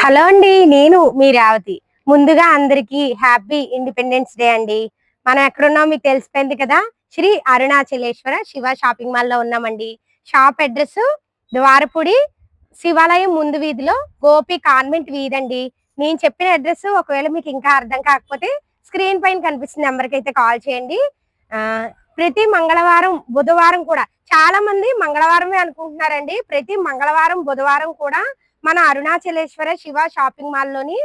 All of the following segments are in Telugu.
హలో అండి, నేను మీ రేవతి. ముందుగా అందరికి హ్యాపీ ఇండిపెండెన్స్ డే అండి. మనం ఎక్కడున్నాం మీకు తెలిసిపోయింది కదా. శ్రీ అరుణాచలేశ్వర శివ షాపింగ్ మాల్ లో ఉన్నామండి. షాప్ అడ్రస్ ద్వారపుడి శివాలయం ముందు వీధిలో గోపి కాన్వెంట్ వీధి అండి. నేను చెప్పిన అడ్రస్ ఒకవేళ మీకు ఇంకా అర్థం కాకపోతే స్క్రీన్ పైన కనిపిస్తున్న నెంబర్కి అయితే కాల్ చేయండి. ప్రతి మంగళవారం బుధవారం కూడా చాలా మంది మంగళవారమే అనుకుంటున్నారండి. ప్రతి మంగళవారం బుధవారం కూడా మన అరుణాచలేశ్వర శివ షాపింగ్ మాల్ లోని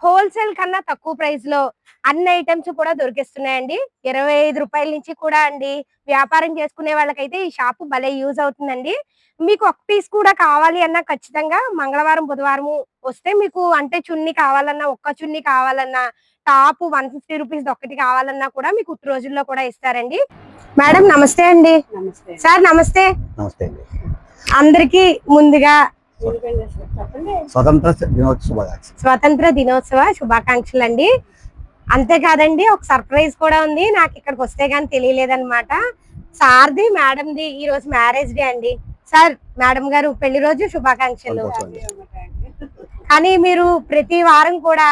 హోల్సేల్ కన్నా తక్కువ ప్రైస్ లో అన్ని ఐటమ్స్ కూడా దొరికిస్తున్నాయండి. 25 రూపాయల నుంచి కూడా అండి. వ్యాపారం చేసుకునే వాళ్ళకైతే ఈ షాపు భలే యూజ్ అవుతుందండి. మీకు ఒక పీస్ కూడా కావాలి అన్నా ఖచ్చితంగా మంగళవారం బుధవారం వస్తే మీకు అంటే చున్నీ కావాలన్నా, ఒక్క చున్నీ కావాలన్నా, టాప్ 150 రూపీస్ ఒక్కటి కావాలన్నా కూడా మీకు రోజుల్లో కూడా ఇస్తారండి. మేడం నమస్తే అండి. సార్ నమస్తే. నమస్తే అండి. అందరికి ముందుగా స్వతంత్ర దినోత్సవ శుభాకాంక్షలు అండి. అంతేకాదండి ఒక సర్ప్రైజ్ కూడా ఉంది. నాకు ఇక్కడికి వస్తే గానీ తెలియలేదన్నమాట. సార్ది మేడంది ఈ రోజు మ్యారేజ్ డే అండి. సార్ మేడం గారు పెళ్లి రోజు శుభాకాంక్షలు. కానీ మీరు ప్రతి వారం కూడా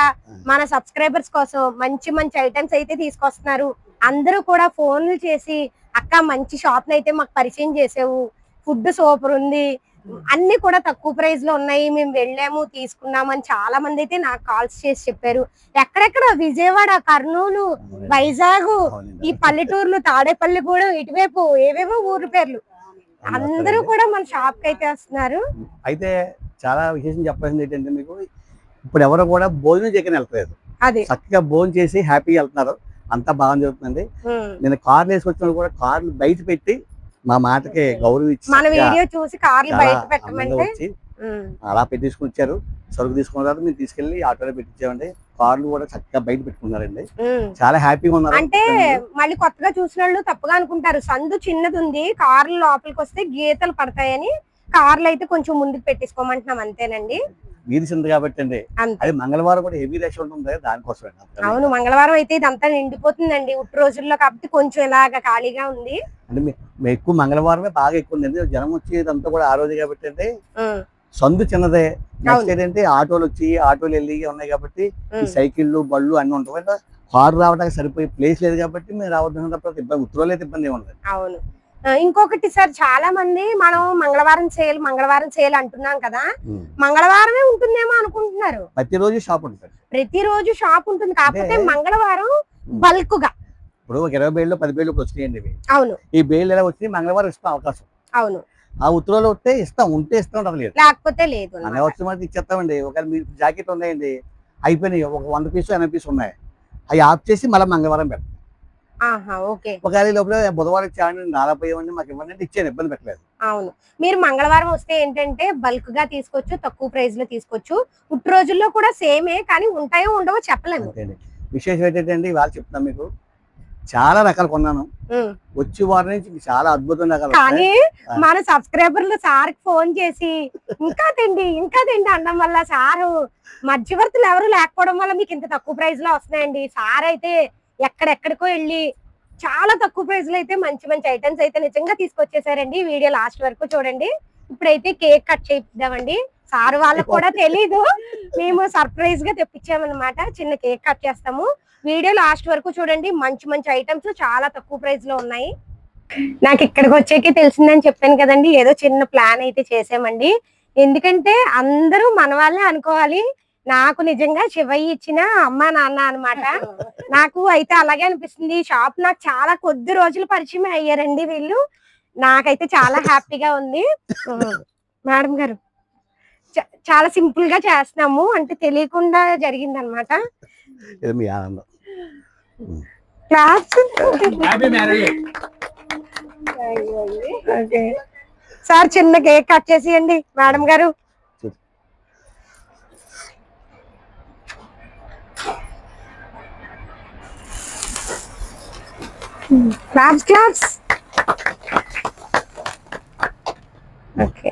మన సబ్స్క్రైబర్స్ కోసం మంచి మంచి ఐటమ్స్ అయితే తీసుకొస్తున్నారు. అందరూ కూడా ఫోన్లు చేసి అక్క మంచి షాప్ అయితే మాకు పరిచయం చేసావు, ఫుడ్ సూపర్ ఉంది, అన్ని కూడా తక్కువ ప్రైస్ లో ఉన్నాయి, మేము వెళ్ళాము తీసుకున్నామని చాలా మంది అయితే నాకు కాల్స్ చేసి చెప్పారు. ఎక్కడెక్కడ విజయవాడ, కర్నూలు, వైజాగ్, ఈ పల్లెటూర్లు, తాడేపల్లి కూడా ఇటువైపు ఏవేవో ఊర్ల పేర్లు అందరూ కూడా మన షాప్ కి అయితే వస్తున్నారు. అయితే చాలా విశేషం చెప్పాల్సింది ఏంటంటే మీకు ఇప్పుడు ఎవరు కూడా భోజనం చేయకని వెళ్తలేదు. అది చక్కగా భోజనం చేసి హ్యాపీగా వెళ్తున్నారు. అంతా బాగా జరుగుతుంది. నేను కార్లు వేసుకొచ్చిన కూడా కార్లు బయట పెట్టి మా మాటకి గౌరవం ఇచ్చి మన వీడియో చూసి కార్లు బయట పెట్టమంటే అలా పెట్టించుకుని వచ్చారు. సరుకు తీసుకున్న తర్వాత మేము తీసుకెళ్లి ఆటోలో పెట్టించామండి. కార్లు కూడా చక్కగా బయట పెట్టుకున్నారండి. చాలా హ్యాపీగా ఉన్నారు. అంటే మళ్ళీ కొత్తగా చూసిన వాళ్ళు తప్పుగా అనుకుంటారు, సందు చిన్నది ఉంది, కార్లు లోపలికి వస్తే గీతలు పడతాయని కార్లు అయితే కొంచెం ముందుకు పెట్టించుకోమంటున్నాం అంతేనండి. వీరిసింది కాబట్టి అండి. అది మంగళవారం కూడా హెవీ రష్ ఉంటుంది దానికోసం. అవును, మంగళవారం అయితే ఇదంతా నిండిపోతుందండి. ఉట్టి రోజుల్లో కాబట్టి కొంచెం ఇలాగా ఖాళీగా ఉంది. అంటే ఎక్కువ మంగళవారమే బాగా ఎక్కువ ఉంది. జనం వచ్చేదంతా కూడా ఆ రోజు కాబట్టి అండి. సందు చిన్నదే. నెక్స్ట్ ఏంటంటే ఆటోలు వచ్చి ఆటోలు వెళ్ళి ఉన్నాయి కాబట్టి ఈ సైకిళ్ళు బళ్ళు అన్ని ఉంటాయి. కారు రావడానికి సరిపోయే ప్లేస్ లేదు కాబట్టి మీరు రావద్దు తప్ప ఇబ్బంది, ఉత్తరాలు అయితే ఇబ్బంది ఏమి ఉండదు. అవును. ఇంకొకటి సార్, చాలా మంది మనం మంగళవారం సేల్ అంటున్నాం కదా, మంగళవారమే ఉంటుందేమో అనుకుంటున్నారు. ప్రతిరోజు షాప్ ఉంటుంది. ప్రతిరోజు షాప్ ఉంటుంది, కాకపోతే మంగళవారం బల్క్ గా ఇప్పుడు 20 బేళ్ళు 10 బేళ్ళు వచ్చినాయండి ఇవి. అవును. ఈ బేళ్ళు ఎలా వచ్చి మంగళవారం ఇస్తాం అవకాశం. అవును. ఆ ఉత్తరాలు వస్తే ఇస్తాం, ఉంటే ఇస్తాం, లేదు లేకపోతే లేదు. అనే వచ్చిన మాట ఇచ్చేస్తామండి. ఒకవేళ మీరు జాకెట్ ఉన్నాయండి అయిపోయినాయి, ఒక 100 పీసు 80 పీసు ఉన్నాయి, అవి ఆఫ్ చేసి మళ్ళీ మంగళవారం పెడతాం. ఒకవేళ లోపల బుధవారం ఇచ్చామండి 40 ఇవ్వండి మాకు ఇవ్వండి అంటే ఇచ్చాను, ఇబ్బంది పెట్టలేదు. అవును, మీరు మంగళవారం వస్తే ఏంటంటే బల్క్ గా తీసుకోవచ్చు, తక్కువ ప్రైస్ లో తీసుకోవచ్చు. ఉట్టి రోజుల్లో కూడా సేమే, కానీ ఉంటాయో ఉండవో చెప్పలేము. విశేషం ఏంటంటే ఇవాళ చెప్తాను మీకు, చాలా రకాలు కొన్నాను. వచ్చే వారం నుంచి చాలా అద్భుతం రకాలు. కానీ మన సబ్స్క్రైబర్లు సార్ కి ఫోన్ చేసి ఇంకా తిండి అనడం వల్ల సారు మధ్యవర్తులు ఎవరు లేకపోవడం వల్ల మీకు ఇంత తక్కువ ప్రైస్ లో వస్తున్నాయండి. సార్ అయితే ఎక్కడెక్కడికో వెళ్ళి చాలా తక్కువ ప్రైస్ లో అయితే మంచి మంచి ఐటమ్స్ అయితే నిజంగా తీసుకొచ్చేసారండి. వీడియో లాస్ట్ వరకు చూడండి. ఇప్పుడైతే కేక్ కట్ చేయిద్దామండి. సార్ వాళ్ళకు కూడా తెలీదు, మేము సర్ప్రైజ్ గా తెప్పించామన్నమాట. చిన్న కేక్ కట్ చేస్తాము. వీడియో లాస్ట్ వరకు చూడండి. మంచి మంచి ఐటమ్స్ చాలా తక్కువ ప్రైస్ లో ఉన్నాయి. నాకు ఇక్కడికి వచ్చేకి తెలిసిందని చెప్పాను కదండి, ఏదో చిన్న ప్లాన్ అయితే చేసామండి. ఎందుకంటే అందరూ మన వాళ్ళే అనుకోవాలి. నాకు నిజంగా శివయ్య ఇచ్చిన అమ్మ నాన్న అన్నమాట. నాకు అయితే అలాగే అనిపిస్తుంది. షాప్ నాకు చాలా కొద్ది రోజులు పరిచయం అయ్యారండి వీళ్ళు. నాకైతే చాలా హ్యాపీగా ఉంది. మేడం గారు చాలా సింపుల్ గా చేస్తున్నాము, అంటే తెలియకుండా జరిగింది అనమాట. సార్ చిన్న కేక్ కట్ చేసియండి మేడం గారు. క్లాప్స్. ఓకే.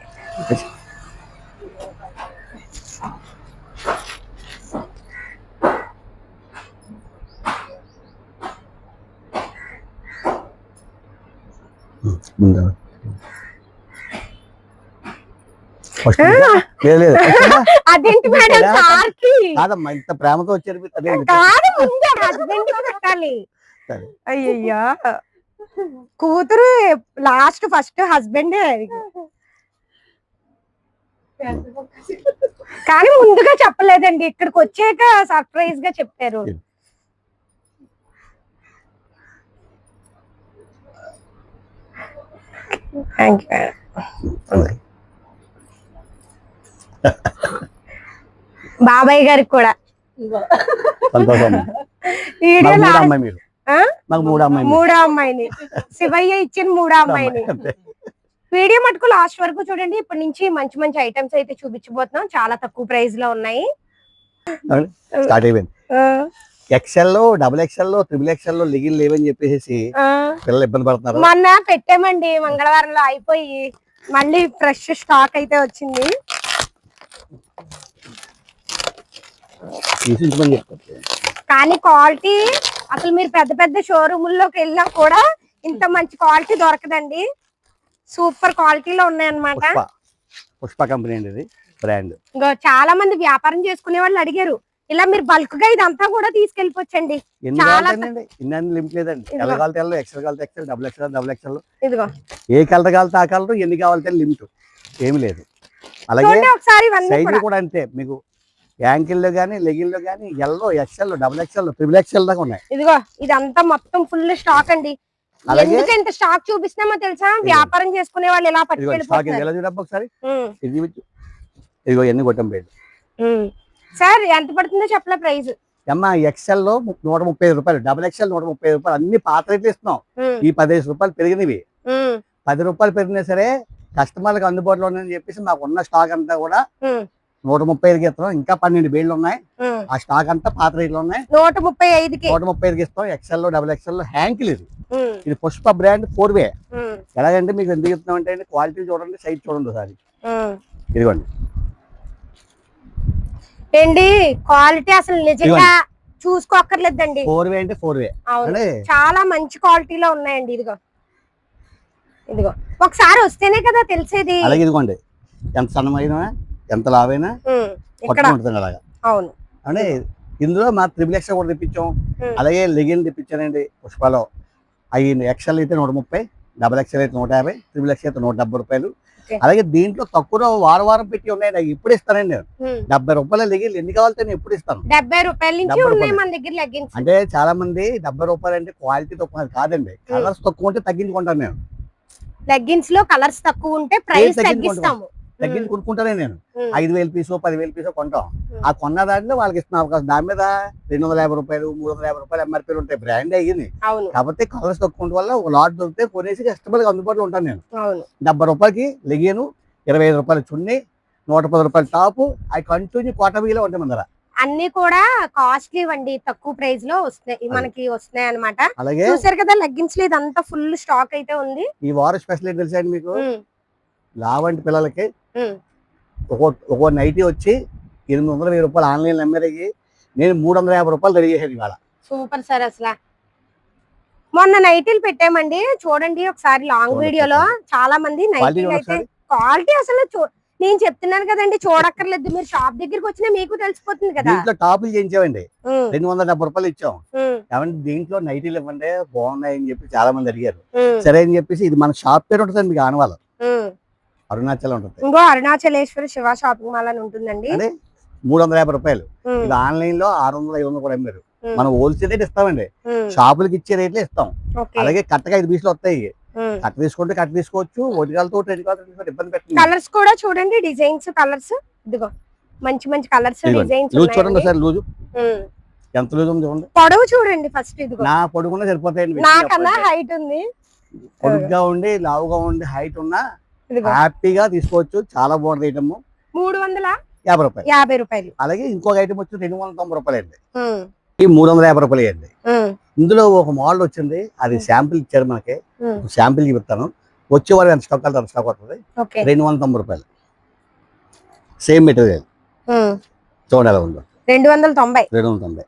లేదు అదేంటి మేడం సార్కి కాదమ్మా, ఇంత ప్రేమతో వచ్చారు మీరు, అదే కాదు ముందే హస్బెండ్ పెట్టాలి. సరే. అయ్యయ్యా కూతురు లాస్ట్ ఫస్ట్ హస్బెండే కానీ ముందుగా చెప్పలేదండి, ఇక్కడికి వచ్చాక సర్ప్రైజ్ గా చెప్పారు. బాబాయ్ గారికి కూడా సంతోషం. వీడియో మాకు మూడో అమ్మాయి మీరు, ఆ? మాకు మూడో అమ్మాయి మీరు. మూడో అమ్మాయిని శివయ్య ఇచ్చిన మూడో అమ్మాయిని. అంతే. వీడియో మటుకు లాస్ట్ వరకు చూడండి. ఇప్పటి నుంచి మంచి మంచి ఐటమ్స్ అయితే చూపించబోతున్నాం, చాలా తక్కువ ప్రైస్ లో ఉన్నాయి. స్టార్ట్ అయిపోయింది. ఆ, ఎక్సెల్ లో, డబుల్ ఎక్సెల్ లో, ట్రిపుల్ ఎక్సెల్ లో లెగిన్ లేవని చెప్పేసి ఆ. పిల్లలు ఇబ్బంది పడుతున్నారు. మొన్న పెట్టామండి, మంగళవారంలో అయిపోయి మళ్ళీ ఫ్రెష్ స్టాక్ అయితే వచ్చింది. తీసించమని చెప్తారు. కానీ క్వాలిటీ అసలు మీరు పెద్ద పెద్ద షోరూముల్లోకి వెళ్ళినా కూడా ఇంత మంచి క్వాలిటీ దొరకదండి. సూపర్ క్వాలిటీలో ఉన్నాయన్నమాట. పుష్ప కంపెనీ అండి, ఇది బ్రాండ్. ఇంకా చాలా మంది వ్యాపారం చేసుకునే వాళ్ళు అడిగారు, ఇలా మీరు బల్క్ గా ఇదంతా కూడా తీసుకెళ్ళిపోవచ్చండి. చాలా ఇన్ని లిమిట్ లేదండి. ఎల్ కాలితే ఎల్, ఎక్సెల్ కాలితే XL, double XL double XL, ఇదిగో ఏ కలర్ కాలితే ఆ కలర్, ఎన్ని కావాలంటే లిమిట్ ఏమి లేదు. అలాగే చూడండి ఒకసారి ఇవన్నీ సైజ్ కూడా. కూడా అంతే, మీకు యాంకిల్ లో గానీ, లెగిన్ లో గానీ, ఎల్లో, XL, double XL, triple XL దాకా ఉన్నాయి. ఇదిగో ఇదంతా మొత్తం ఫుల్ స్టాక్ అండి. అలాగే ఎందుకు ఇంత స్టాక్ చూపిస్తున్నామో తెలుసా, వ్యాపారం చేసుకునే వాళ్ళు ఎలా ఇదిగో స్టాక్ ఇది పట్టుకెళ్ళిపోతున్నారు. ఎలా చూడబ్బా ఒకసారి. ఇదిగో ఎన్ని కొట్టం పేరు. సార్ ఎంత పడుతుందో చెప్పలే ప్రైస్. అమ్మా ఎక్సెల్ లో 135 రూపాయలు, డబుల్ ఎక్సెల్ 130 రూపాయలు, అన్ని పాత రేట్లు ఇస్తున్నాం. ఈ 15 రూపాయలు పెరిగినవి. 10 రూపాయలు పెరిగినా సరే కస్టమర్లకు అందుబాటులో ఉందని చెప్పేసి మాకు ఉన్న స్టాక్ అంతా కూడా 135కి ఇస్తున్నాం. ఇంకా 12 బేళ్లు ఉన్నాయి, ఆ స్టాక్ అంతా పాత రేట్లు ఉన్నాయి. 135కి 135కి ఇస్తాం. ఎక్సెల్ లో, డబుల్ ఎక్సెల్ లో హ్యాంకిల్ ఇది పుష్ప బ్రాండ్ 4వే. ఎలాగంటే మీకు ఎందుకు ఇస్తున్నాం అంటే క్వాలిటీ చూడండి, సైజ్ చూడండి ఒకసారి. ఇదిగోండి ఏంటి క్వాలిటీ అసలు నిజంగా చూసుకోక్కర్లేదండి. 4వే అంటే 4వే. అవును, చాలా మంచి క్వాలిటీలో ఉన్నాయండి. ఇదిగో ఇదిగో ఒకసారి వస్తేనే కదా తెలిసేది. అలాగే ఇదిగోండి, ఎంత సన్నమైనా ఎంత లావైనా ఇక్కడ ఉంటుంది అలాగా. అవును, అంటే ఇందులో మా ట్రిపుల్ ఎక్సెల్ కూడా తెప్పించాం. అలాగే లెగిన్ తెప్పించానండి పుష్పలో. అవి ఎక్సెల్ అయితే 130, డబల్ ఎక్సెల్ అయితే 150, ట్రిపుల్ ఎక్సెల్ అయితే 170 రూపాయలు. అలాగే దీంట్లో తక్కువ వారం వారం పెట్టి ఉన్నాయండి, అవి ఇప్పుడు ఇస్తానండి నేను. 70 రూపాయల లెగిన్ ఎన్ని కావాలంటే నేను ఎప్పుడు ఇస్తాను. 70 రూపాయల నుంచి ఉన్నాయి మన దగ్గర లెగ్గిన్స్. అంటే చాలా మంది 70 రూపాయలు అంటే క్వాలిటీ తక్కువ కాదండి, కలర్స్ తక్కువ ఉంటే తగ్గించుకుంటాను నేను. లెగ్గిన్స్ లో కలర్స్ తక్కువ ఉంటే ప్రైస్ తగ్గిస్తాము. తగ్గించి కొనుక్కుంటానే నేను. 5,000 పీసో 10,000 పీసో కొంటాం. ఆ కొన్న దాంట్లో వాళ్ళకి ఇస్తున్న అవకాశం. దాని మీద 250 రూపాయలు 350 రూపాయలు ఎంఆర్పీలు ఉంటాయి, బ్రాండ్ అయ్యింది. కాబట్టి కలర్స్ తక్కువ వల్ల ఒక లాట్ దొరికితే కొనేసి కస్టమర్కి అందుబాటులో ఉంటాను నేను. 70 రూపాయలకి లెగిన్, 25 రూపాయలు చున్నీ, 110 రూపాయలు టాప్, అవి కంటిన్యూ కోటబీలో ఉంటాయి మన దగ్గర. అన్ని కూడా కాస్ట్లీ అండి, తక్కువ ప్రైస్ లో వస్తున్నాయి మనకి వస్తున్నాయి అనమాట. అలాగే చూసారు కదా లెగ్గిన్స్ లో ఇదంతా ఫుల్ స్టాక్ అయితే ఉంది. ఈ వారం స్పెషల్ ఏంటి తెలుసా అండి మీకు? లావంటి పిల్లలకి ఒక్కో నైటీ వచ్చి 820 రూపాయలు ఆన్లైన్ అమ్మేది, నేను 350 రూపాయలు రెడీ చేసేది ఇవాళ. సూపర్ సార్, అసలు మొన్న నైటీలు పెట్టామండి చూడండి ఒకసారి లాంగ్ వీడియోలో. చాలా మంది నైటీలు అయితే క్వాలిటీ అసలు నేను చెప్తున్నాను కదండి, చూడక్కర్లేదు, మీరు షాప్ దగ్గరికి వచ్చినా మీకు తెలిసిపోతుంది కదా. దీంట్లో టాపులు చేయించామండి, 270 రూపాయలు ఇచ్చాం. ఏమంటే దీంట్లో నైటీలు ఇవ్వండి బాగున్నాయి అని చెప్పి చాలా మంది అడిగారు. సరే అని చెప్పేసి, ఇది మన షాప్ పేరు ఉంటుంది మీకు ఆనవాళ్ళు, అరుణాచలం ఉంటుంది. ఇంకో అరుణాచలేశ్వర శివ షాపింగ్ మాల్ అని ఉంటుందండి. అదే 350 రూపాయలు. ఇది ఆన్లైన్ లో 600, 500 కూడా అమ్మారు. మనం హోల్సేల్ రేట్ ఇస్తామండి, షాపులకి ఇచ్చే రేట్లే ఇస్తాం. అలాగే కట్టగా 5 పీసులు వస్తాయి, కట్ట తీసుకుంటే కట్ట తీసుకోవచ్చు, ఒటికాలతో ఇబ్బంది పెట్టండి. కలర్స్ కూడా చూడండి, డిజైన్స్ కలర్స్. ఇదిగో మంచి మంచి కలర్స్ డిజైన్స్ చూడండి సార్. లూజు ఎంత లూజ్ ఉంది చూడండి. పొడవు చూడండి ఫస్ట్. ఇదిగో నా పొడుగున్నా సరిపోతాయండి, నాకన్నా హైట్ ఉంది. పొడుగ్గా ఉండి లావుగా ఉండి హైట్ ఉన్నా హ్యాపీగా తీసుకోవచ్చు. చాలా బాగుంది ఐటమ్. 350 రూపాయలు. అలాగే ఇంకొక ఐటమ్ వచ్చి 290 రూపాయలు అండి. ఈ 350 రూపాయలు అండి. ఇందులో ఒక మోడల్ వచ్చింది, అది శాంపిల్ ఇచ్చారు మనకి. శాంపిల్ చూపిస్తాను, వచ్చేవారు ఎంత స్టాక్ అంత స్టాక్ వస్తుంది. 290 రూపాయలు సేమ్ మెటీరియల్. చూడండి ఎలా ఉందో. 290.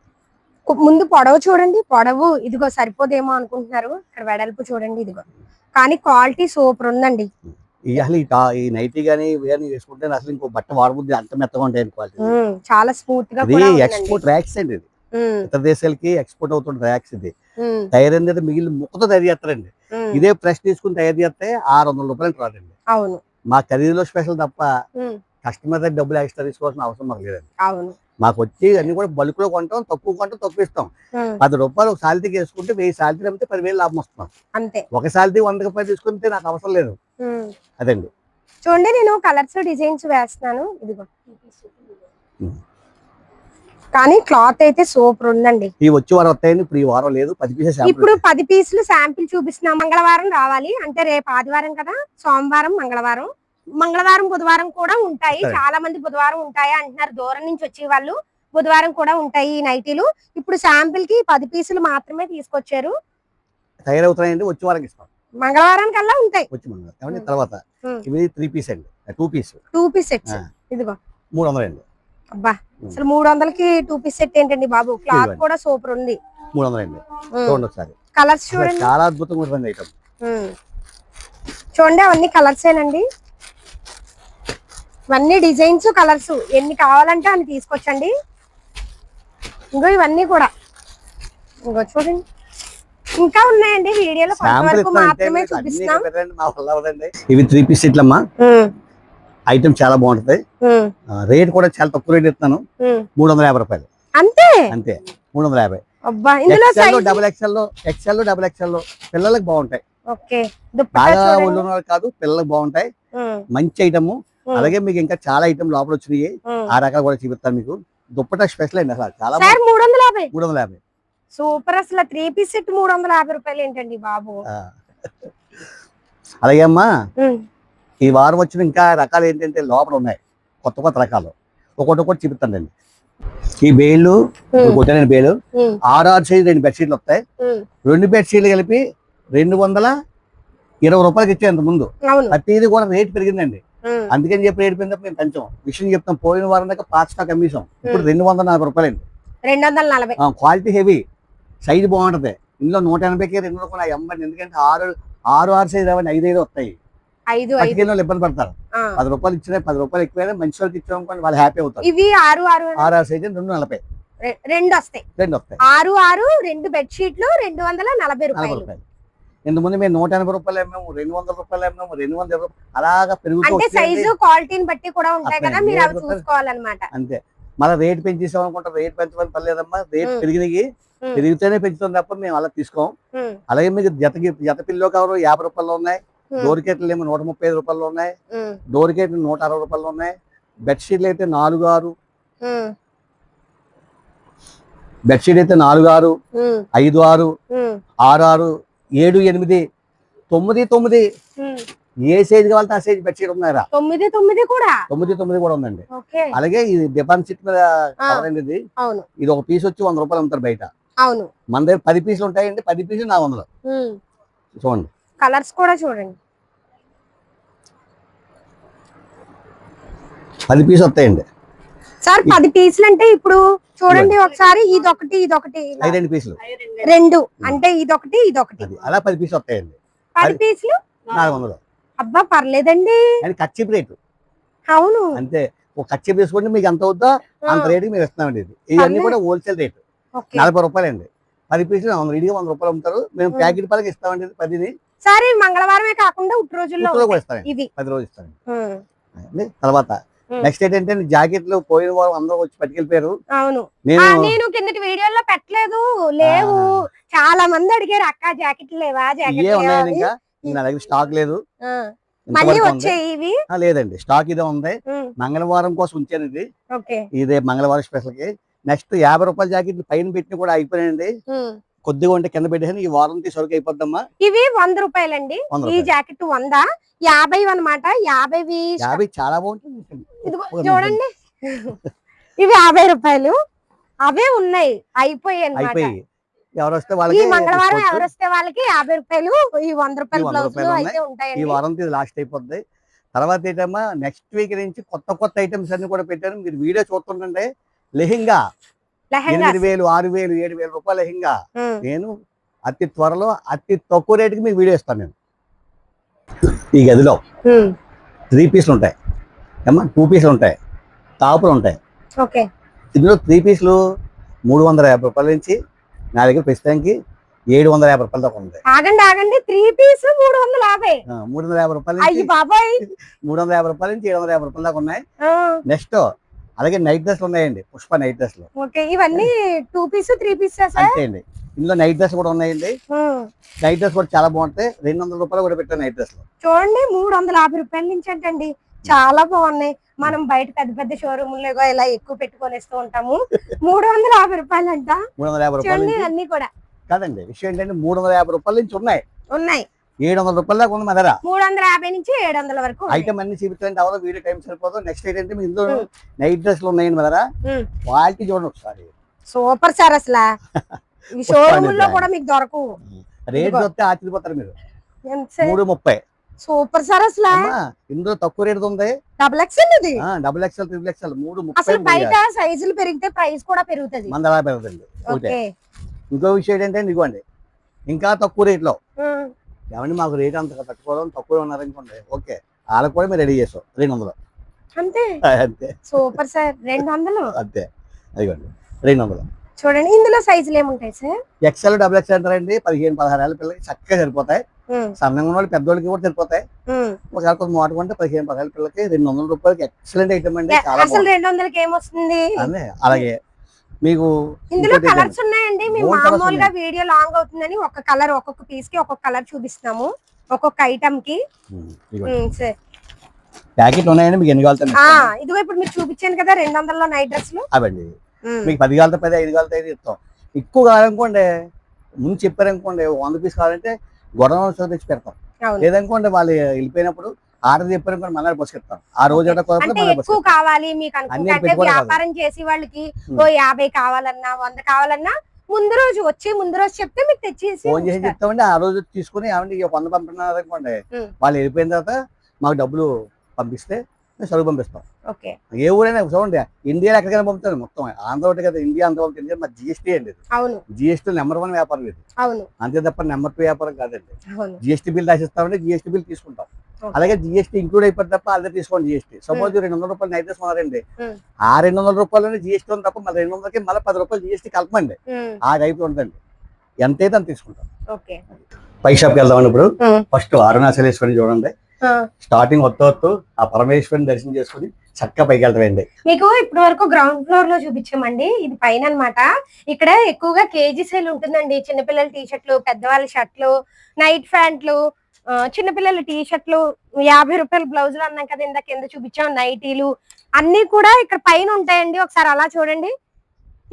ముందు పొడవు చూడండి, పొడవు ఇదిగో సరిపోదేమో అనుకుంటున్నారు, ఇక్కడ వెడల్పు చూడండి. ఇదిగో కానీ క్వాలిటీ సూపర్ ఉందండి. అసలు ఈ నైటీ కానీ ఇవి కానీ వేసుకుంటే అసలు ఇంకో బట్ట వాడబుద్ది అంత మెత్తగా ఉంటాయి క్వాలిటీ. చాలా స్మూత్ గా ఇది ఎక్స్పోర్ట్ ర్యాక్స్ అండి. ఇది ఇతర దేశాలకి ఎక్స్పోర్ట్ అవుతున్న ర్యాక్స్. ఇది తయారు అనేది మిగిలిన ముక్కతో తయారు చేస్తారండి. ఇదే ఫ్రెష్ తీసుకుని తయారు చేస్తే 600 రూపాయలు రాదండి. అవును, మా ఖరీదులో స్పెషల్ తప్ప కస్టమర్ దగ్గర డబ్బులు ఎక్స్ట్రా తీసుకోవాల్సిన అవసరం మాకు లేదండి. అవును, మాకు వచ్చి అన్ని కూడా బల్క్ లో కొంటాం, తక్కువ ఇస్తాం. 10 రూపాయలు ఒక సాల్తీకి వేసుకుంటే 1000 సాల్తీ అమ్మితే 10,000 లాభం వస్తున్నాం. అంతే. ఒక సాల్తీ 100 రూపాయలు తీసుకుంటే నాకు అవసరం లేదు. అదండి. చూడండి, నేను కలర్స్ డిజైన్స్ వేస్తున్నాను. ఇదిగో కానీ క్లాత్ అయితే సూపర్ ఉందండి. ఈ వచ్చే వారం వస్తాయండి. ఇప్పుడు ఈ వారం లేదు. 10 పీసెస్ ఇప్పుడు 10 పీసులు శాంపిల్ చూపిస్తున్నాం. మంగళవారం రావాలి అంటే రేపు ఆదివారం కదా, సోమవారం, మంగళవారం బుధవారం కూడా ఉంటాయి. చాలా మంది బుధవారం ఉంటాయి అంటున్నారు, దూరం నుంచి వచ్చే వాళ్ళు. బుధవారం కూడా ఉంటాయి ఈ నైటీలు. ఇప్పుడు శాంపిల్ కి 10 పీసులు మాత్రమే తీసుకొచ్చారు. తయారవుతాయండి. వచ్చే వారం ఇస్తాం. మంగళవారం కల్లా ఉంటాయి. వచ్చి మంగళవారం తర్వాత ఇవి 3 పీస్ అండి. 2 పీస్ సెట్స్. ఇదిగో 300 అండి. అబ్బా, అసలు 300కి 2 పీస్ సెట్ ఏంటండి బాబు. క్లాత్ కూడా సూపర్ ఉంది. 300 అండి. చూడండి ఒకసారి. కలర్స్ చూడండి, చాలా అద్భుతంగా ఉంటుంది ఐటమ్. చూడండి, అవన్నీ కలర్సేనండి. ఇవన్నీ డిజైన్స్, కలర్స్ ఎన్ని కావాలంటే అన్ని తీసుకొచ్చండి. ఇంకో ఇవన్నీ కూడా ఇంకో చూడండి, ఇంకా ఉన్నాయండి. వీడియోలో కొంతవరకు మాత్రమే చూపిస్తున్నాం. ఇవి 3 పీస్ సెట్లు అమ్మా. ఐటమ్ చాలా బాగుంటది. రేట్ కూడా చాలా తక్కువ రేట్ ఇస్తాను. 350 రూపాయలు అంతే. 350. అబ్బా, ఇందులో డబుల్ ఎక్స్ఎల్ లో పిల్లలకు బాగుంటాయి. ఓకే, బాగా ఒళ్ళు కాదు, పిల్లలకు బాగుంటాయి. మంచి ఐటమ్. అలాగే మీకు ఇంకా చాలా ఐటమ్ లోపల వచ్చినాయి. ఆ రకాలు కూడా చూపిస్తాను మీకు. దుప్పటా స్పెషల్ అండి. అసలు చాలా 350. సూపర్. అసలు 3 పీస్ సెట్ 350 రూపాయలు ఏంటండి బాబు. అలాగే అమ్మా, ఈ వారం వచ్చిన ఇంకా రకాలు ఏంటంటే లోపల ఉన్నాయి కొత్త రకాలు. ఒక్కొక్కటి చూపిస్తానండి. ఈ బేళ్ళు కొట్టానండి. బేళ్ళు 6 సైజ్ 2 బెడ్షీట్లు వస్తాయి. 2 బెడ్షీట్లు కలిపి 220 రూపాయలకి ఇచ్చేంత ముందు. ప్రతిది కూడా రేట్ పెరిగిందండి. అందుకని చెప్పి రేట్ పెరిగినప్పుడు మేము పెంచాం. విషయం చెప్తాం. పోయిన వారం దాకా పాత స్టాక్ అమ్మేసాం. ఇప్పుడు 240 రూపాయలు అండి. 240. క్వాలిటీ హెవీ, సైజు బాగుంటది. ఇందులో 180కి 2 కూడా అమ్మండి. ఎందుకంటే 6 సైజ్ 5 వస్తాయి. 5 ఇబ్బంది పడతారు. 10 రూపాయలు ఇచ్చినా 10 రూపాయలు ఎక్కువైనా మంచి వాళ్ళకి ఇచ్చామనుకోండి, వాళ్ళు హ్యాపీ అవుతారు. ఇవి 6 సైజ్ 240. 2 వస్తాయి. 6 2 బెడ్షీట్లు 240 రూపాయలు. ఇంతకుముందు మేము 180 రూపాయలు అమ్మాము, 200 రూపాయలు అమ్మాము, 220 రూపాయలు అలాగా పెరుగుతూ. అంటే సైజు క్వాలిటీని బట్టి కూడా ఉంటాయి కదా, మీరు అవి చూసుకోవాలన్నమాట. అంతే. మళ్ళీ రేట్ పెంచేసాం అనుకుంటారు. రేట్ పెంచమని పర్లేదమ్మా. రేట్ పెరిగితేనే పెంచుతాం తప్ప మేము అలా తీసుకోం. అలాగే మీకు జత పిల్లో కవర్ 50 రూపాయలు ఉన్నాయి. డోర్ కేట్లు ఏమో 135 రూపాయలు ఉన్నాయి. డోర్ కేట్లు 160 రూపాయలు ఉన్నాయి. బెడ్షీట్లు అయితే 4 బెడ్షీట్ అయితే 4 5 6 6 7 8 9 ఏ సైజ్ కావాలంటే ఆ సైజ్ బెడ్షీట్ ఉన్నారా. 9 కూడా 9 కూడా ఉందండి. అలాగే ఇది డిపాజిట్ మీద కవర్ అండి. ఇది ఒక పీస్ వచ్చి 100 రూపాయలు అమ్ముతారు బయట. మన దగ్గర 10 పీసులు ఉంటాయండి. 10 పీసులు 400. చూడండి, కలర్స్ కూడా చూడండి. 10 పీసులు వస్తాయండి సార్. 10 పీసులు అంటే ఇప్పుడు చూడండి ఒకసారి, ఇదొకటి 2 పీసులు 2 అంటే ఇదొకటి అలా 10 పీసులు వస్తాయండి. 10 పీసులు 400. అబ్బా, పర్లేదండి. ఖర్చు రేటు. అవును, అంతే. ఒక ఖర్చు తీసుకుంటే మీకు ఎంత అవుద్దో అంత రేటుకి మేము ఇస్తామండి. ఇవన్నీ కూడా హోల్సేల్ రేటు. 40 రూపాయలు అండి. 10 పీసులు 100 రూపాయలు అమ్ముతారు. మేము ప్యాకెట్ పలకి ఇస్తామండి. 10ని సరే. మంగళవారమే కాకుండా ఉట్టి రోజుల్లో కూడా ఇస్తామండి. 10 రోజులు ఇస్తామండి. తర్వాత నెక్స్ట్ ఏంటంటే జాకెట్లు పోయిన వారు అందరూ వచ్చి పట్టుకెళ్ళిపోయారు. అవును, నేను కిందటి వీడియోలో పెట్టలేదు. లేవు, చాలా మంది అడిగారు, అక్క జాకెట్లు లేవా. ఇంకా నా దగ్గర స్టాక్ లేదు. మళ్ళీ వచ్చాయి ఇవి. లేదండి, స్టాక్ ఇదే ఉంది. మంగళవారం కోసం ఉంచాను ఇది. ఇదే మంగళవారం స్పెషల్ కి. నెక్స్ట్ 50 రూపాయల జాకెట్లు పైన పెట్టిన కూడా అయిపోయాయండి. కొద్దిగా ఉంటే కింద పెట్టేసి ఈ వారం సరుకు అయిపోద్దమ్మా. ఇవి 100 రూపాయలండి. ఈ జాకెట్ 100, 50 అన్నమాట. 50 చాలా బాగుంటుంది. చూడండి, ఇవి 50 రూపాయలు. అవే ఉన్నాయి, అయిపోయాయి. ఎవరు వస్తే వాళ్ళకి, మంగళవారం ఎవరు వస్తే వాళ్ళకి 50 రూపాయలు. ఈ 100 రూపాయల బ్లౌజులు అయితే ఉంటాయండి. ఈ వారం లాస్ట్ అయిపోద్ది. తర్వాత ఏంటమ్మా, నెక్స్ట్ వీక్ నుంచి కొత్త ఐటమ్స్ అన్ని కూడా పెట్టాను. మీరు వీడియో చూస్తుంటే లెహెంగా 8,000 6,000 7,000 రూపాయల లెహెంగా నేను అతి త్వరలో అతి తక్కువ రేటుకి మీకు వీడియో ఇస్తాను నేను. ఈ గదిలో 3 పీసులు ఉంటాయి ఏమా, 2 పీసులు ఉంటాయి, టాపులు ఉంటాయి. ఓకే. ఇందులో 3 పీసులు 350 రూపాయల నుంచి నా దగ్గర ప్రస్తుతానికి 750 రూపాయల దాకా ఉంది. ఆగండి 3 పీస్ 350. 350 రూపాయల అయ్యి నుంచి బాబాయ్ 350 రూపాయల నుంచి 750 రూపాయల దాకా ఉన్నాయి. నెక్స్ట్ అలాగే నైట్ డ్రెస్లు ఉన్నాయండి, పుష్ప నైట్ డ్రెస్లు. ఓకే, ఇవన్నీ 2 పీస్ 3 పీస్ అంతే అండి. ఇందులో నైట్ డ్రెస్ కూడా ఉన్నాయండి. నైట్ డ్రెస్ కూడా చాలా బాగుంటాయి. 200 రూపాయలు కూడా పెట్టాను నైట్ డ్రెస్. చూడండి 350 రూపాయల నుంచి అంటండి, చాలా బాగున్నాయి. మనం బయట పెద్ద పెద్ద షోరూమ్ లో ఇలా ఎక్కువ పెట్టుకొనిస్తూ ఉంటాము. 350 రూపాయలు అంట. 350 రూపాయలు అన్ని కూడా కాదండి. విషయం ఏంటంటే 350 రూపాయల నుంచి ఉన్నాయి 700 రూపాయల దాకా ఉంది మా దగ్గర. 350 నుంచి 700 వరకు ఐటమ్ అన్ని చూపించండి. అవలో వీడియో టైం సరిపోదు. నెక్స్ట్ ఏంటంటే మీ ఇందులో నైట్ డ్రెస్లు ఉన్నాయండి మా దగ్గర. క్వాలిటీ చూడండి ఒకసారి, సూపర్ సార్. అసలు ఈ షోరూమ్ లో కూడా మీకు దొరకవు. రేట్ చూస్తే ఆశ్చర్యపోతారు మీరు. 330 సూపర్ సార్. అసలు ఇందులో తక్కువ రేట్ ఉంది. డబుల్ ఎక్స్ఎల్ ఇది. Double XL, triple XL 330. అసలు బయట సైజులు పెరిగితే ప్రైస్ కూడా పెరుగుతుంది. మన దగ్గర పెరుగుతుంది. ఇంకో విషయం ఏంటంటే ఇదిగోండి, ఇంకా తక్కువ రేట్లో ఏమండి మాకు రేట్ అంత తక్కువ తక్కువ ఉన్నారనుకోండి, ఓకే వాళ్ళకి కూడా మీరు రెడీ చేస్తాం 200. అంతే అంతే. Super sir. 200 అంతే. అదిగోండి 200. చూడండి ఇందులో సైజులు ఏముంటాయి సార్? ఎక్స్ఎల్, డబుల్ ఎక్స్ఎల్ అంటారండి. 15-16 ఏళ్ళ పిల్లలకి చక్కగా సరిపోతాయి. సన్నంగా ఉన్న వాళ్ళు పెద్దోళ్ళకి కూడా సరిపోతాయి. ఒకవేళ కొంచెం మాట్లాడుకుంటే 15-16 ఏళ్ళ పిల్లలకి 200 రూపాయలకి ఎక్సలెంట్ ఐటమ్ అండి. అసలు 200కి ఏమొస్తుంది? అలాగే మీకు ఇందులో కలర్స్ ఉన్నాయండి. మేము మామూలుగా వీడియో లాంగ్ అవుతుందని ఒక కలర్, ఒక్కొక్క పీస్ కి ఒక్కొక్క కలర్ చూపిస్తాము, ఒక్కొక్క ఐటమ్ కి. ప్యాకెట్ ఉన్నాయండి. మీకు ఎన్ని కావాలి? ఇదిగో ఇప్పుడు మీకు చూపించాను కదా 200లో నైట్ డ్రెస్లు అవండి. మీకు 10 కావాలి 10, 5 కావాలి 5 ఇస్తాం. ఎక్కువ కావాలనుకోండి, ముందు చెప్పారనుకోండి 100 పీస్ కావాలంటే గొడవ తెచ్చి పెడతాం. లేదనుకోండి వాళ్ళు వెళ్ళిపోయినప్పుడు ఆర్డర్ చెప్పారనుకోండి మళ్ళీ బస్సు చెప్తాం. ఆ రోజు ఎక్కువ కావాలి మీకు అనుకుంటే వ్యాపారం చేసి వాళ్ళకి 50 కావాలన్నా 100 కావాలన్నా ముందు రోజు చెప్తే మీకు తెచ్చేసి ఫోన్ చేసి చెప్తామండి. ఆ రోజు తీసుకుని ఏమంటే 100 పంపిస్తున్నారు అనుకోండి, వాళ్ళు వెళ్ళిపోయిన తర్వాత మాకు డబ్బులు పంపిస్తే సరుకు పంపిస్తాం. ఏ ఊరైనా చూడండి, ఇండియాలో ఎక్కడికైనా పంపుతాను. మొత్తం ఆంధ్ర ఒకటి కదా, ఇండియా అంతా పంపుతుంది. మా జిఎస్టీ అండి. జిఎస్టీ నెంబర్ 1 వ్యాపారం ఇది. అంతే తప్ప నెంబర్ 2 వ్యాపారం కాదండి. జిఎస్టీ బిల్ రాసిస్తామంటే జిఎస్టీ బిల్ తీసుకుంటాం. అలాగే జిఎస్టీ ఇంక్లూడ్ అయిపోతుంది తప్ప అదే తీసుకోండి. జిఎస్టీ సపోజ్ 200 రూపాయలు నైట్ తీసుకున్నారండి, ఆ 200 రూపాయలు జిఎస్టీ ఉంది తప్ప మళ్ళీ 200కి మళ్ళీ 10 రూపాయలు జిఎస్టీ కలపండి. ఆ టైప్ ఉందండి. ఎంతైతే అంత తీసుకుంటాం. పై షాప్కి వెళ్దామండి. ఇప్పుడు ఫస్ట్ అరుణాచలేశ్వరి చూడండి. స్టార్టింగ్ వస్తూ ఆ పరమేశ్వరిని దర్శనం చేసుకుని చక్కగా పైకి వెళ్తామండి. మీకు ఇప్పటి వరకు గ్రౌండ్ ఫ్లోర్ లో చూపించామండి, ఇది పైన అన్నమాట. ఇక్కడ ఎక్కువగా కేజీ సేల్ ఉంటుందండి. చిన్నపిల్లల టీ షర్ట్లు, పెద్దవాళ్ళ షర్ట్లు, నైట్ ప్యాంట్లు, చిన్నపిల్లల టీ షర్ట్లు, 50 రూపాయల బ్లౌజులు అన్నాం కదా ఇందాక, కింద చూపించాం నైటీలు అన్ని కూడా ఇక్కడ పైన ఉంటాయండి. ఒకసారి అలా చూడండి.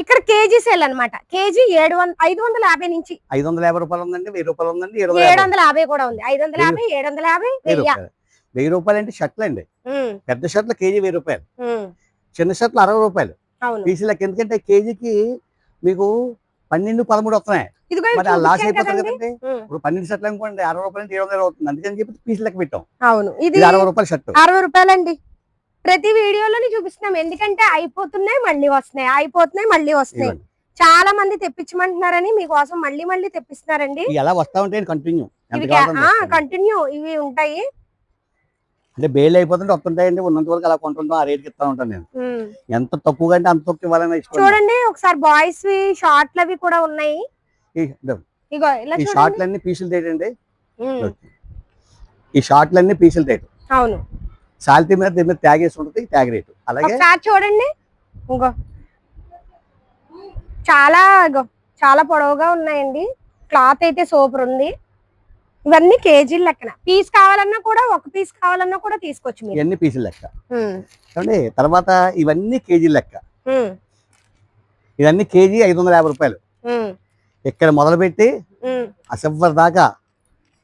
ఇక్కడ కేజీ సేల్ అన్నమాట. కేజీ 550 నుంచి 550 రూపాయలు ఉందండి, 1000 రూపాయలు ఉందండి, 750 కూడా ఉంది. 550, 750, 1000 రూపాయలు అంటే షర్ట్లు అండి. పెద్ద షర్ట్లు కేజీ 1000 రూపాయలు, చిన్న షర్ట్లు 60 రూపాయలు పీసులకి. ఎందుకంటే కేజీకి మీకు 12-13 వస్తున్నాయి. మరి ఆ లాస్ అయిపోతుంది కదండి. ఇప్పుడు 12 షర్ట్లు అనుకోండి 60 రూపాయలు 700 అవుతుంది. అందుకని చెప్పి పీస్ లెక్క పెట్టాం. అవును, ఇది 60 రూపాయలు షర్ట్, 60 రూపాయలండి. ప్రతి వీడియోలోని చూపిస్తున్నాం, ఎందుకంటే అయిపోతున్నాయి మళ్ళీ వస్తున్నాయి, అయిపోతున్నాయి మళ్ళీ వస్తున్నాయి. చాలా మంది తెప్పించమంటున్నారని మీకోసం మళ్ళీ మళ్ళీ తెప్పిస్తున్నారండి. ఎలా వస్తా ఉంటాయి కంటిన్యూ ఇవి ఉంటాయి. అంటే బేల్ అయిపోతుంటే వస్తుంటాయండి. ఉన్నంత వరకు అలా కొంటుంటాం. ఆ రేట్కి ఇస్తా ఉంటాను నేను. ఎంత తక్కువగా అంటే అంత తక్కువ ఇవ్వాలని ఇష్టం. చూడండి ఒకసారి బాయ్స్ షార్ట్లు అవి కూడా ఉన్నాయి. ఈ షార్ట్లన్నీ పీసులు తేటండి. ఈ షార్ట్లన్నీ పీసులు తేటు. అవును, సాల్తీ మీద దీని మీద ట్యాగ్ వేసి ఉంటుంది, ట్యాగ్ రేటు. అలాగే చూడండి ఇంకో చాలా పొడవుగా ఉన్నాయండి. క్లాత్ అయితే సూపర్ ఉంది. ఇవన్నీ కేజీల లెక్కన. పీస్ కావాలన్నా కూడా, ఒక పీస్ కావాలన్నా కూడా తీసుకోవచ్చు. ఇవన్నీ పీసుల లెక్క. తర్వాత ఇవన్నీ కేజీల లెక్క. ఇవన్నీ కేజీ 550 రూపాయలు. ఇక్కడ మొదలుపెట్టి ఆ చివరి దాకా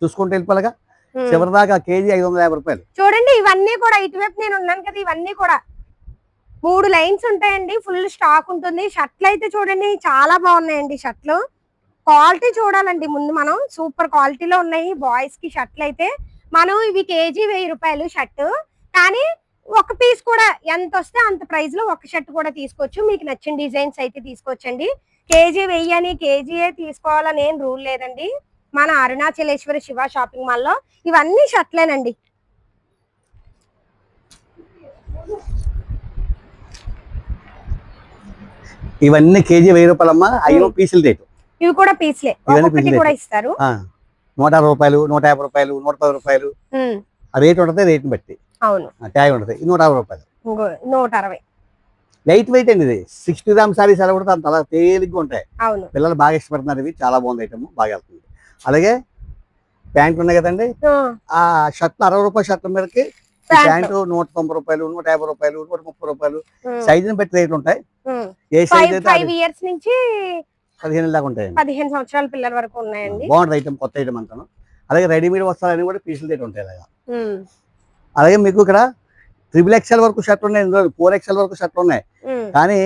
చూసుకుంటూ వెళ్ళిపోలేగా, చివరి దాకా కేజీ 550 రూపాయలు. చూడండి ఇవన్నీ కూడా ఇటువైపు నేను ఉన్నాను కదా, ఇవన్నీ కూడా 3 లైన్స్ ఉంటాయండి. ఫుల్ స్టాక్ ఉంటుంది. షర్ట్లు అయితే చూడండి చాలా బాగున్నాయండి. షర్ట్లు క్వాలిటీ చూడాలండి. ముందు మనం సూపర్ క్వాలిటీలో ఉన్నాయి బాయ్స్ కి షర్ట్లు అయితే. మనం ఇవి కేజీ 1000 రూపాయలు షర్ట్, కానీ ఒక పీస్ కూడా ఎంత వస్తే అంత ప్రైస్ లో ఒక షర్ట్ కూడా తీసుకోవచ్చు. మీకు నచ్చిన డిజైన్స్ అయితే తీసుకోవచ్చండి. కేజీ 1000 అని కేజీయే తీసుకోవాలని ఏం రూల్ లేదండి. మన అరుణాచలేశ్వరి శివ షాపింగ్ మాల్ లో. ఇవన్నీ షర్ట్లేనండి. ఇవన్నీ కేజీ 1000 రూపాయలమ్మా. అయ్యో పీసులు రేటు. ఇవి కూడా పీస్లే, ఒక్కొక్కటి కూడా ఇస్తారు. 160 రూపాయలు, 150 రూపాయలు, 110 రూపాయలు ఆ రేట్ ఉంటుంది. రేట్ని బట్టి అవును ట్యాగ్ ఉంటుంది. ఇది 150 రూపాయలు. 160. లైట్ వెయిట్ అండి ఇది. 60 గ్రామ్ సారీస్ ఎలా కూడా చాలా తేలిగ్గా ఉంటాయి. అవును, పిల్లలు బాగా ఇష్టపడుతున్నారు. ఇవి చాలా బాగుంది ఐటమ్, బాగా వెళ్తుంది. అలాగే ప్యాంట్లు ఉన్నాయి కదండి, ఆ షర్ట్లు 60 రూపాయల షర్ట్ల మీదకి ప్యాంటు 190 రూపాయలు, 150 రూపాయలు, 130 రూపాయలు సైజుని బట్టి రేట్లు ఉంటాయి. ఏ సైజ్ అయితే 5 ఇయర్స్ నుంచి 15 దాకా ఉంటాయండి. 15 సంవత్సరాల పిల్లల వరకు ఉన్నాయండి. బాగుంటుంది ఐటమ్, కొత్త ఐటమ్ అంటాను. అలాగే రెడీమేడ్ వస్తారని కూడా పీసులు రేట్ ఉంటాయి. అలాగే మీకు ఇక్కడ 3XL వరకు షర్ట్ ఉన్నాయి, 4XL వరకు షర్ట్ ఉన్నాయి. కానీ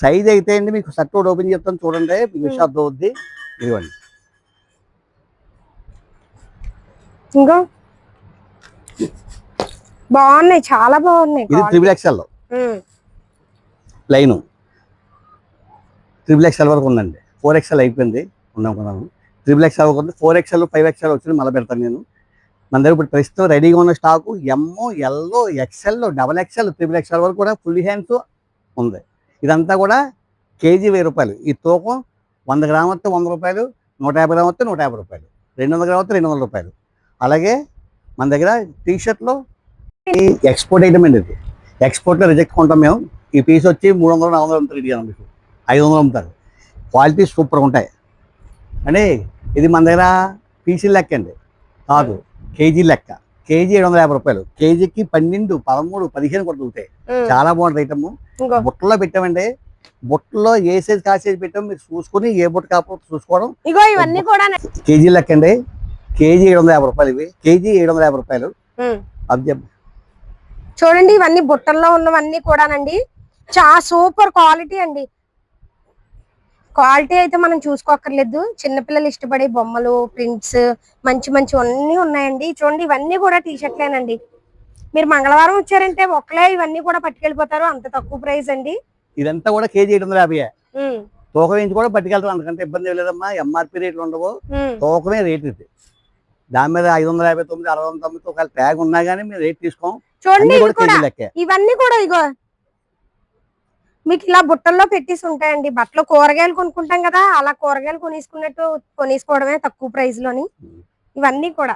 సైజ్ అయితే అండి మీకు షర్ట్ ఓపెన్ చెప్తాను చూడండి, మీకు విషయం అర్థం అవుద్ది. ఇదిగోండి, ఇంకో బాగున్నాయి, చాలా బాగున్నాయి. ఇది 3XL లైన్. 3XL వరకు ఉందండి. 4XL అయిపోయింది, ఉన్నాం. 3XL వరకు ఉంది. 4XL 5XL వచ్చింది, మళ్ళీ పెడతాను నేను. మన దగ్గర ఇప్పుడు ప్రస్తుతం రెడీగా ఉన్న స్టాకు ఎమ్, ఎల్, XL, XXL, 3XL వరకు కూడా ఫుల్ హ్యాండ్స్ ఉంది. ఇదంతా కూడా కేజీ 1000 రూపాయలు. ఈ తూకం 100 గ్రాములు వస్తే 100 రూపాయలు, 150 గ్రాములు వస్తే 150 రూపాయలు, 200 గ్రాములు వస్తే 200 రూపాయలు. అలాగే మన దగ్గర టీషర్ట్లో ఈ ఎక్స్పోర్ట్ ఐటమ్ అండి. ఇది ఎక్స్పోర్ట్లో రిజెక్ట్ కొంటాం మేము. ఈ పీస్ వచ్చి 300, 400 అమ్ముతారు. ఇది మీకు 500 అమ్ముతారు. క్వాలిటీ సూపర్గా ఉంటాయి అండి. ఇది మన దగ్గర పీసీ లెక్క అండి, కాదు కేజీ లెక్క. కేజీ 750 రూపాయలు. కేజీకి 12, 13, 15 కూడా దొరుకుతాయి. చాలా బాగుంటుంది ఐటమ్. బుట్టలో పెట్టామండి. బుట్టలో ఏ సైజ్ కా సైజ్ పెట్టాము మీరు చూసుకుని, ఏ బుట్ట కాకపోతే చూసుకోవడం. ఇవన్నీ కూడా కేజీ లెక్క అండి. కేజీ 750 రూపాయలు. ఇవి కేజీ 750 రూపాయలు. చూడండి, ఇవన్నీ బుట్టల్లో ఉన్నవన్నీ కూడానండి చాలా సూపర్ క్వాలిటీ అండి. క్వాలిటీ అయితే మనం చూసుకోక్కర్లేదు. చిన్నపిల్లలు ఇష్టపడే బొమ్మలు, ప్రింట్స్ మంచి మంచి అన్నీ ఉన్నాయండి. చూడండి, ఇవన్నీ కూడా టీషర్ట్లేనండి. మీరు మంగళవారం వచ్చారంటే ఒకలే ఇవన్నీ కూడా పట్టుకెళ్ళిపోతారు, అంత తక్కువ ప్రైస్ అండి. ఇదంతా కూడా కేజీ 750. తూకం వేయించి కూడా పట్టుకెళ్తాం, అందుకంటే ఇబ్బంది లేదమ్మా. ఎంఆర్పి రేట్లు ఉండవు, తూకమే రేట్ ఇది. దాని మీద 559, 609 ఒకవేళ ట్యాగ్ ఉన్నా కానీ మేము రేట్ తీసుకోం. చూడండి, ఇవన్నీ కూడా ఇగో మీకు ఇలా బుట్టల్లో పెట్టేసి ఉంటాయండి. బట్టలు కూరగాయలు కొనుక్కుంటాం కదా, అలా కూరగాయలు కొనేసుకోవడమే తక్కువ ప్రైస్ లోని ఇవన్నీ కూడా.